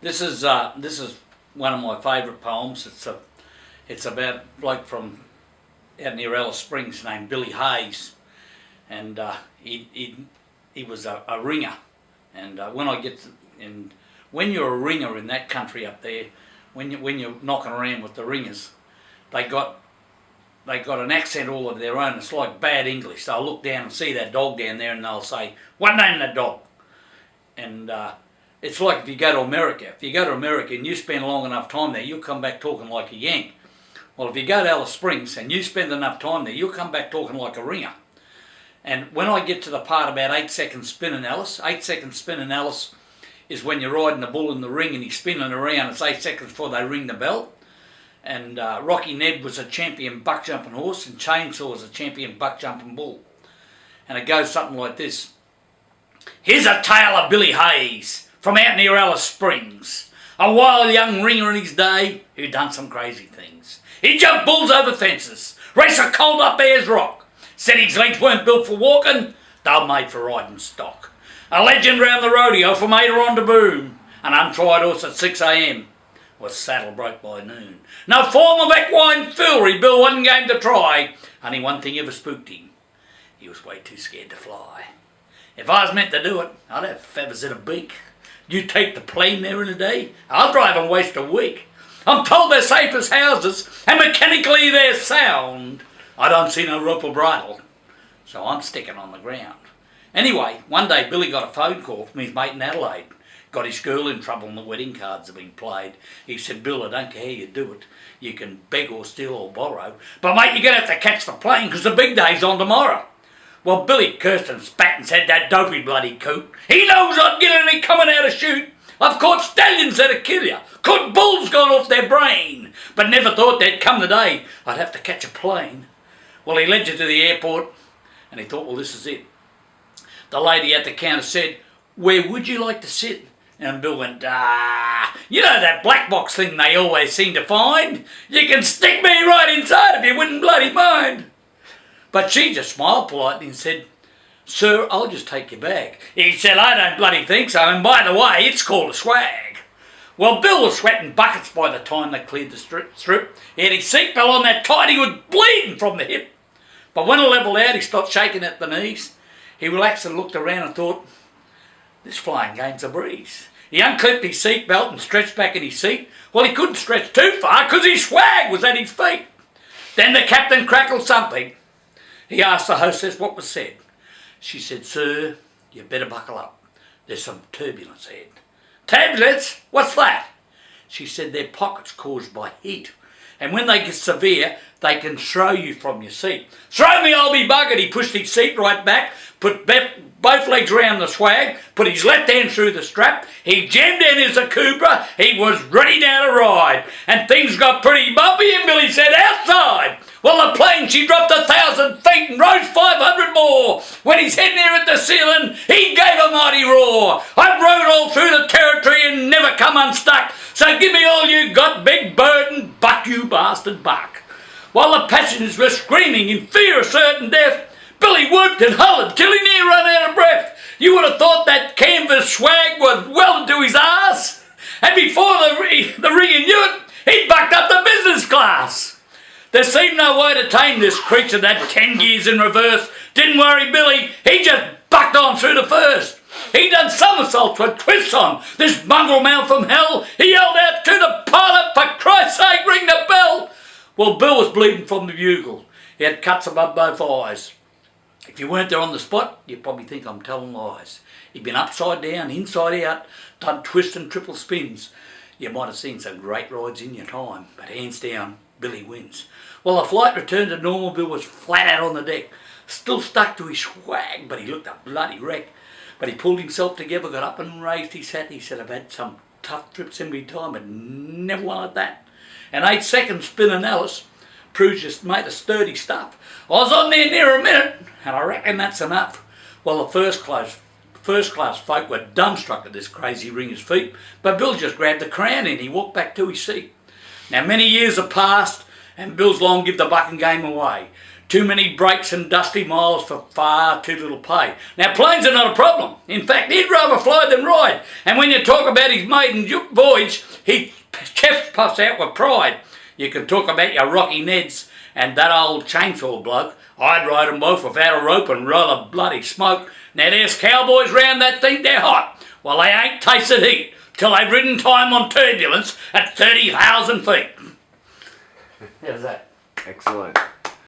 This is one of my favourite poems. It's about a bloke from out near Alice Springs named Billy Hayes, and he was a ringer. And when you're a ringer in that country up there, when you're knocking around with the ringers, they got an accent all of their own. It's like bad English. They'll look down and see that dog down there and they'll say, "What name that dog?" And it's like if you go to America. If you go to America and you spend long enough time there, you'll come back talking like a Yank. Well, if you go to Alice Springs and you spend enough time there, you'll come back talking like a ringer. And when I get to the part about 8 seconds spin in Alice, 8 seconds spin in Alice is when you're riding the bull in the ring and he's spinning around. It's 8 seconds before they ring the bell. And Rocky Neb was a champion buck jumping horse, and Chainsaw was a champion buck jumping bull. And it goes something like this. Here's a tale of Billy Hayes from out near Alice Springs, a wild young ringer in his day who done some crazy things. He jumped bulls over fences, raced a colt up Ayers Rock, said his legs weren't built for walking, they were made for riding stock. A legend round the rodeo from Ada on to Boom, an untried horse at 6 a.m. was saddle broke by noon. No form of equine foolery Bill wasn't game to try. Only one thing ever spooked him. He was way too scared to fly. If I was meant to do it, I'd have feathers in a beak. You take the plane there in a day, I'll drive and waste a week. I'm told they're safe as houses, and mechanically they're sound. I don't see no rope or bridle, so I'm sticking on the ground. Anyway, one day Billy got a phone call from his mate in Adelaide. Got his girl in trouble and the wedding cards have been played. He said, "Bill, I don't care how you do it. You can beg or steal or borrow. But mate, you're going to have to catch the plane because the big day's on tomorrow." Well, Billy cursed and spat and said, "That dopey bloody coot. He knows I'd get any coming out of shoot. I've caught stallions that'd kill you. Caught bulls gone off their brain. But never thought there'd come the day I'd have to catch a plane." Well, he led you to the airport and he thought, well, this is it. The lady at the counter said, "Where would you like to sit?" And Bill went, you know that black box thing they always seem to find? You can stick me right inside if you wouldn't bloody mind. But she just smiled politely and said, "Sir, I'll just take your bag." He said, "I don't bloody think so, and by the way, it's called a swag." Well, Bill was sweating buckets by the time they cleared the strip. He had his seatbelt on that tight, he was bleeding from the hip. But when it levelled out, he stopped shaking at the knees. He relaxed and looked around and thought, this flying game's a breeze. He unclipped his seatbelt and stretched back in his seat. Well, he couldn't stretch too far because his swag was at his feet. Then the captain crackled something. He asked the hostess what was said. She said, "Sir, you better buckle up. There's some turbulence ahead." "Turbulence? What's that?" She said, "They're pockets caused by heat. And when they get severe, they can throw you from your seat." "Throw me, I'll be buggered." He pushed his seat right back, put both legs round the swag, put his left hand through the strap. He jammed in his Cobra. He was ready now to ride. And things got pretty bumpy and Billy said, "Outside." Well, the plane, she dropped 1,000 feet and rose 500 more. When his head near at the ceiling, he gave a mighty roar. "I've rode all through the territory and never come unstuck. So give me all you got, big bird, and buck, you bastard, buck." While the passengers were screaming in fear of certain death, Billy whooped and hollered till he near run out of breath. You would have thought that canvas swag was welded to his arse. And before the ringer knew it, he'd bucked up the business class. There seemed no way to tame this creature that 10 gears in reverse. Didn't worry Billy, he just bucked on through the first. He done somersaults with twists on. This mongrel man from hell, he yelled out to the pilot, "For Christ's sake, ring the bell." Well, Bill was bleeding from the bugle. He had cuts above both eyes. If you weren't there on the spot, you'd probably think I'm telling lies. He'd been upside down, inside out, done twist and triple spins. You might have seen some great rides in your time, but hands down, Billy wins. Well, the flight returned to normal. Bill was flat out on the deck, still stuck to his swag, but he looked a bloody wreck. But he pulled himself together, got up and raised his hat. He said, "I've had some tough trips in my time, but never one like that." And 8 seconds spinning Alice proves just made of sturdy stuff. I was on there near a minute, and I reckon that's enough. Well, the first class folk were dumbstruck at this crazy ringer's feat, but Bill just grabbed the crown and he walked back to his seat. Now, many years have passed, and Bill's long give the bucking game away. Too many breaks and dusty miles for far too little pay. Now, planes are not a problem. In fact, he'd rather fly than ride. And when you talk about his maiden voyage, he chest puffs out with pride. You can talk about your Rocky Neds and that old chainsaw bloke. I'd ride them both without a rope and roll a bloody smoke. Now, there's cowboys round that think they're hot. Well, they ain't tasted heat till they've ridden time on turbulence at 30,000 feet. How's that? Excellent.